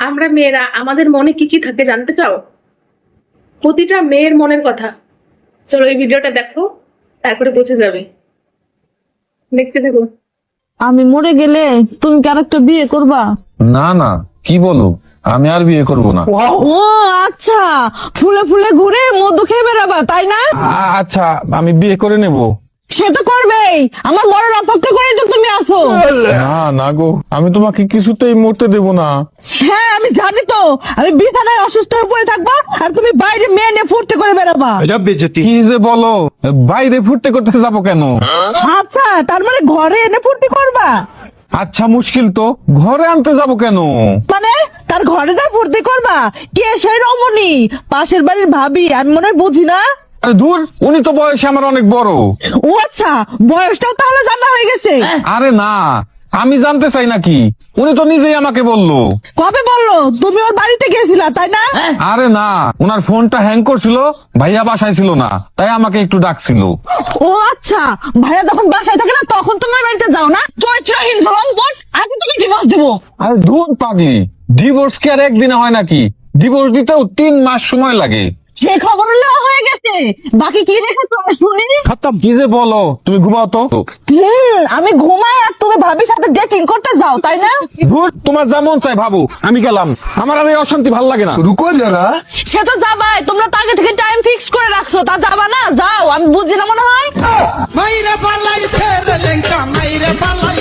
আমরা মেয়েরা আমাদের মনে কি কি থাকে জানতে চাও? প্রতিটা মেয়ের মনের কথা। চলো এই ভিডিওটা দেখো, তারপরে বুঝে যাবে। দেখতে থাকো। আমি মরে গেলে তুমি কি আরেকটা বিয়ে করবা? না না, কি বলো, আমি আর বিয়ে করব না। ও আচ্ছা, ফুলে ফুলে ঘুরে মধু খেয়ে বেড়াবা তাই না? আচ্ছা, আমি বিয়ে করে নেব। সে তো করবেই, আমার মরার অপেক্ষা করে তো তুমি আছো। না না গো, আমি তোমাকে কিছুতেই মরতে দেব না। হ্যাঁ আমি জানি তো, আমি বিছানায় অসুস্থ হয়ে পড়ে থাকবা আর তুমি বাইরে মেয়ে নিয়ে ফুর্তি করে বেড়াবা। কি যে বলো, বাইরে ফুর্তি করতে যাবো কেন? আচ্ছা, তার মানে ঘরে এনে ফুর্তি করবা? আচ্ছা, মুশকিল তো, ঘরে আনতে যাব কেন? মানে তার ঘরে যা ফুর্তি করবা? কে সেই রমণী? পাশের বাড়ির ভাবি? আমি মনে হয় বুঝি না। আরে দূর, উনি তো বয়সে আমার অনেক বড়। ও আচ্ছা, বয়সটাও তাহলে জানা হয়ে গেছে। আরে না, আমি জানতে চাই নাকি, উনি তো নিজেই আমাকে বললো। কবে বললো? তুমি ওর বাড়িতে গেছিলা তাই না? আরে না, ওনার ফোনটা হ্যাং করছিল, ভাইয়া বাসায় ছিল না, তাই আমাকে একটু ডাকছিল। ও আচ্ছা, ভাইয়া যখন বাসায় থাকে না তখন তোমার বাড়িতে যাও না? চরিত্রহীন লম্পট, আজ তোকে ডিভোর্স দেবো। আরে দূর পাগলি, ডিভোর্স কি আর একদিনে হয় নাকি? ডিভোর্স দিতেও 3 মাস সময় লাগে। সে খবর হয়ে গেছে, বাকি কি রেখেছো আর শুনি? কি যে বলো, তুমি ঘুমাও তো। আমি ঘুমাই আর তুমি ভাবির সাথে ডেটিং করতে যাও তাই না? ধুর, তোমার যা মন চাই ভাবো, আমি গেলাম। আমার আর এই অশান্তি ভাল লাগে না। रुको जरा। সে তো যাবাই, তোমরা তো আগে থেকে টাইম ফিক্স করে রাখছো, তা যাবা না? যাও, আমি বুঝি না মনে হয়।